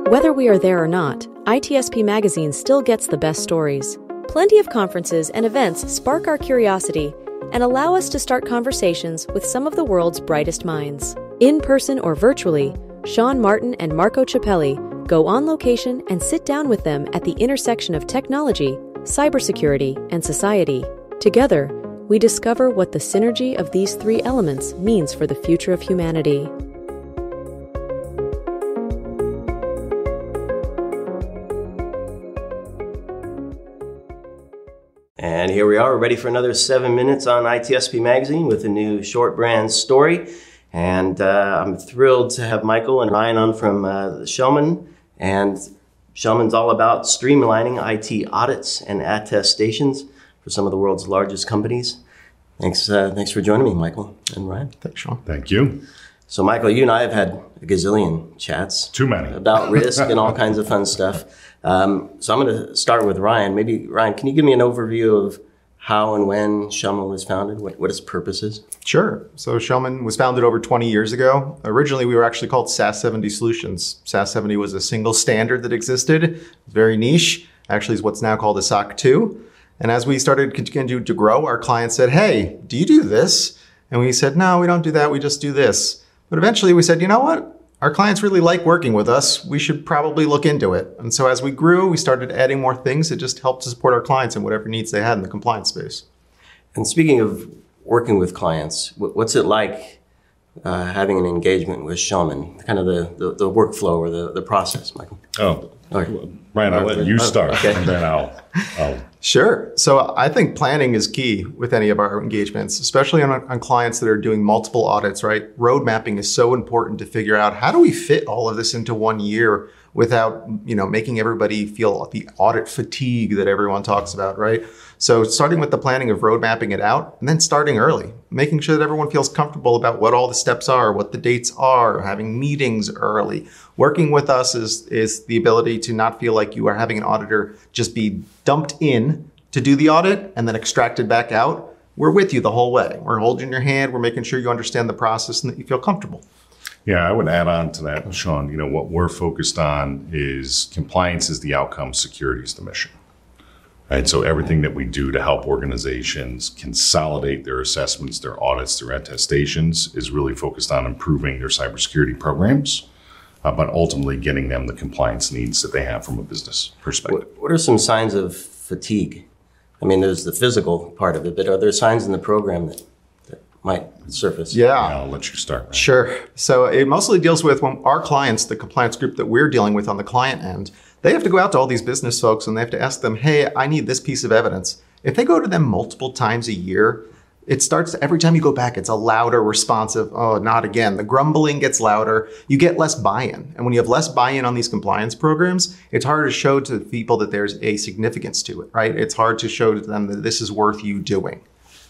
Whether we are there or not, ITSP Magazine still gets the best stories. Plenty of conferences and events spark our curiosity and allow us to start conversations with some of the world's brightest minds. In person or virtually, Sean Martin and Marco Ciappelli go on location and sit down with them at the intersection of technology, cybersecurity, and society. Together, we discover what the synergy of these three elements means for the future of humanity. And here we are, ready for another 7 minutes on ITSP Magazine with a new short brand story. And I'm thrilled to have Michael and Ryan on from Schellman. And Schellman's all about streamlining IT audits and attestations for some of the world's largest companies. Thanks for joining me, Michael and Ryan. Thanks, Sean. Thank you. So, Michael, you and I have had a gazillion chats. Too many. About risk and all kinds of fun stuff. So I'm going to start with Ryan. Maybe, Ryan, can you give me an overview of how and when Schellman was founded, what its purpose is? Sure. So Schellman was founded over 20 years ago. Originally, we were actually called SAS 70 Solutions. SAS 70 was a single standard that existed, very niche, actually is what's now called a SOC 2. And as we started continuing to grow, our clients said, hey, do you do this? And we said, no, we don't do that. We just do this. But eventually we said, you know what? Our clients really like working with us. We should probably look into it. And so as we grew, we started adding more things that just helped to support our clients in whatever needs they had in the compliance space. And speaking of working with clients, what's it like having an engagement with Schellman? Kind of the workflow or the process, Michael? Oh, okay. Ryan, I'll let you start, okay. And then I'll... Sure. So I think planning is key with any of our engagements, especially on clients that are doing multiple audits, right? Road mapping is so important to figure out how do we fit all of this into 1 year without, making everybody feel the audit fatigue that everyone talks about, right? So starting with the planning of road mapping it out and then starting early, making sure that everyone feels comfortable about what all the steps are, what the dates are, having meetings early. Working with us is the ability to not feel like you are having an auditor just be dumped in to do the audit and then extracted back out. We're with you the whole way. We're holding your hand. We're making sure you understand the process and that you feel comfortable. Yeah, I would add on to that, Sean. What we're focused on is compliance is the outcome, security is the mission. Right? So everything that we do to help organizations consolidate their assessments, their audits, their attestations is really focused on improving their cybersecurity programs, but ultimately getting them the compliance needs that they have from a business perspective. What are some signs of fatigue? I mean, there's the physical part of it, but are there signs in the program that might surface? Yeah. I'll let you start. Right? Sure. So it mostly deals with when our clients, the compliance group that we're dealing with on the client end, they have to go out to all these business folks and they have to ask them, hey, I need this piece of evidence. If they go to them multiple times a year, it starts, every time you go back, it's a louder responsive, oh, not again. The grumbling gets louder. You get less buy-in. And when you have less buy-in on these compliance programs, it's hard to show to people that there's a significance to it, right? It's hard to show to them that this is worth you doing.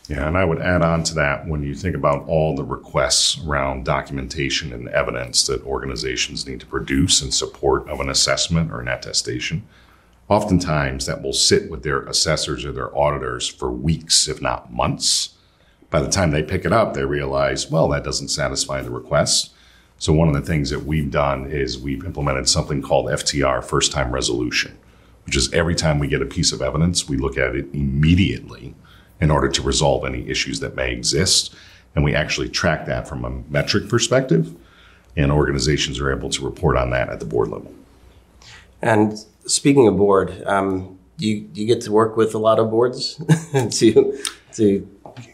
Yeah, and I would add on to that, when you think about all the requests around documentation and evidence that organizations need to produce in support of an assessment or an attestation, oftentimes that will sit with their assessors or their auditors for weeks, if not months. By the time they pick it up, they realize, well, that doesn't satisfy the request. So one of the things that we've done is we've implemented something called FTR, first time resolution, which is every time we get a piece of evidence, we look at it immediately in order to resolve any issues that may exist. And we actually track that from a metric perspective, and organizations are able to report on that at the board level. And speaking of board, do you get to work with a lot of boards to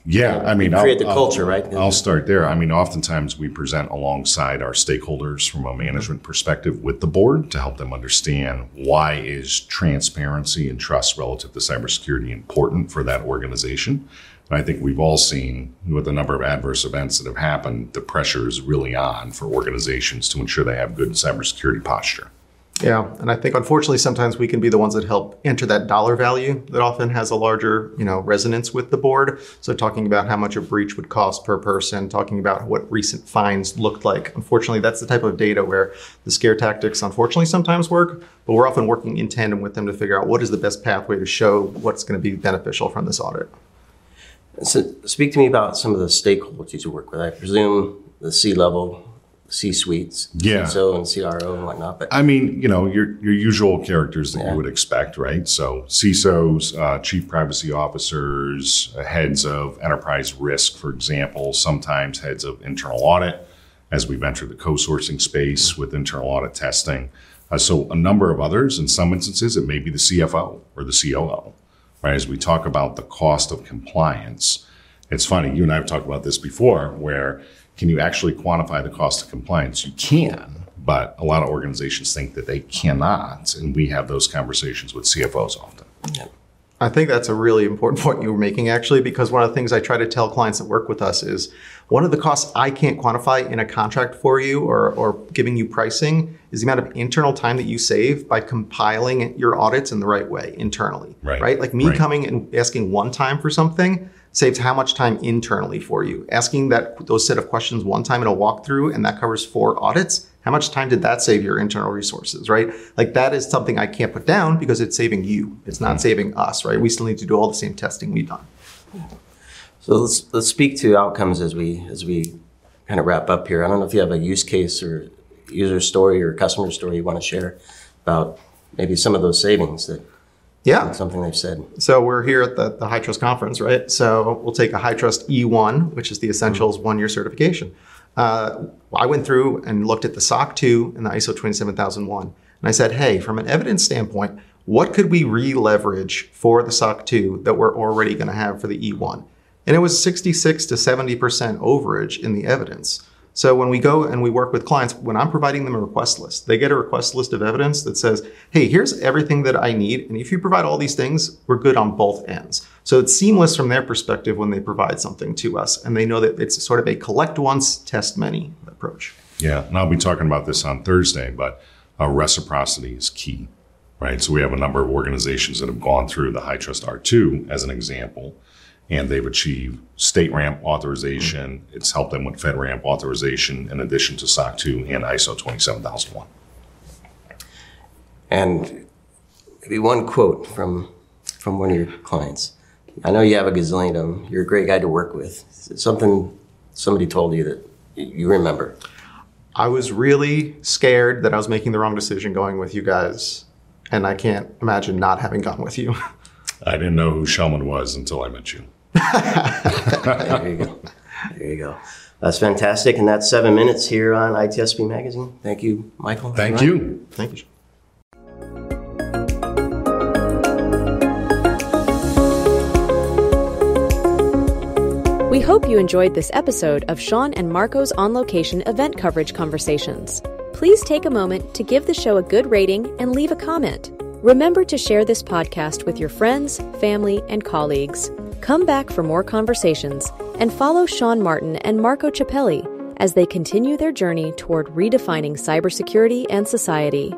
Yeah, I mean, create the culture, right? I'll start there. I mean, oftentimes we present alongside our stakeholders from a management perspective with the board to help them understand why is transparency and trust relative to cybersecurity important for that organization. And I think we've all seen with the number of adverse events that have happened, the pressure is really on for organizations to ensure they have good cybersecurity posture. Yeah, and I think unfortunately sometimes we can be the ones that help enter that dollar value that often has a larger, resonance with the board. So talking about how much a breach would cost per person, talking about what recent fines looked like. Unfortunately, that's the type of data where the scare tactics unfortunately sometimes work, but we're often working in tandem with them to figure out what is the best pathway to show what's going to be beneficial from this audit. So speak to me about some of the stakeholders you work with. I presume the C-level C-suites, Yeah. CISO and CRO and whatnot. But I mean, your usual characters that you would expect, right? So CISOs, chief privacy officers, heads of enterprise risk, for example, sometimes heads of internal audit, as we've entered the co-sourcing space with internal audit testing. So a number of others. In some instances, it may be the CFO or the COO, right? As we talk about the cost of compliance, it's funny, you and I have talked about this before, where can you actually quantify the cost of compliance? You can, but a lot of organizations think that they cannot, and we have those conversations with CFOs often. yeah. I think that's a really important point you were making, actually, because one of the things I try to tell clients that work with us is one of the costs I can't quantify in a contract for you or giving you pricing is the amount of internal time that you save by compiling your audits in the right way internally, right? Like me coming and asking one time for something saves how much time internally for you? Asking those set of questions one time in a walkthrough, and that covers 4 audits. How much time did that save your internal resources, right? Like that is something I can't put down because it's saving you. It's not saving us, right? We still need to do all the same testing we've done. So let's speak to outcomes as we kind of wrap up here. I don't know if you have a use case or user story or customer story you want to share about maybe some of those savings that something they've said. So we're here at the High Trust conference, right? So we'll take a High Trust E1, which is the Essentials 1-year certification. I went through and looked at the SOC 2 and the ISO 27001. And I said, hey, from an evidence standpoint, what could we re-leverage for the SOC 2 that we're already going to have for the E1? And it was 66 to 70% overage in the evidence. So when we go and we work with clients, when I'm providing them a request list, they get a request list of evidence that says, hey, here's everything that I need. And if you provide all these things, we're good on both ends. So it's seamless from their perspective when they provide something to us. And they know that it's sort of a collect once, test many approach. Yeah, and I'll be talking about this on Thursday, but reciprocity is key, right? So we have a number of organizations that have gone through the High Trust R2 as an example, and they've achieved state ramp authorization. It's helped them with FedRAMP authorization in addition to SOC 2 and ISO 27001. And maybe one quote from one of your clients. I know you have a gazillion of them. You're a great guy to work with. Is it something somebody told you that you remember? I was really scared that I was making the wrong decision going with you guys, and I can't imagine not having gone with you. I didn't know who Schellman was until I met you. There you go. There you go. That's fantastic. And that's 7 minutes here on ITSP Magazine. Thank you, Michael. Thank you. Thank you. We hope you enjoyed this episode of Sean and Marco's On Location event coverage conversations. Please take a moment to give the show a good rating and leave a comment. Remember to share this podcast with your friends, family, and colleagues. Come back for more conversations and follow Sean Martin and Marco Ciappelli as they continue their journey toward redefining cybersecurity and society.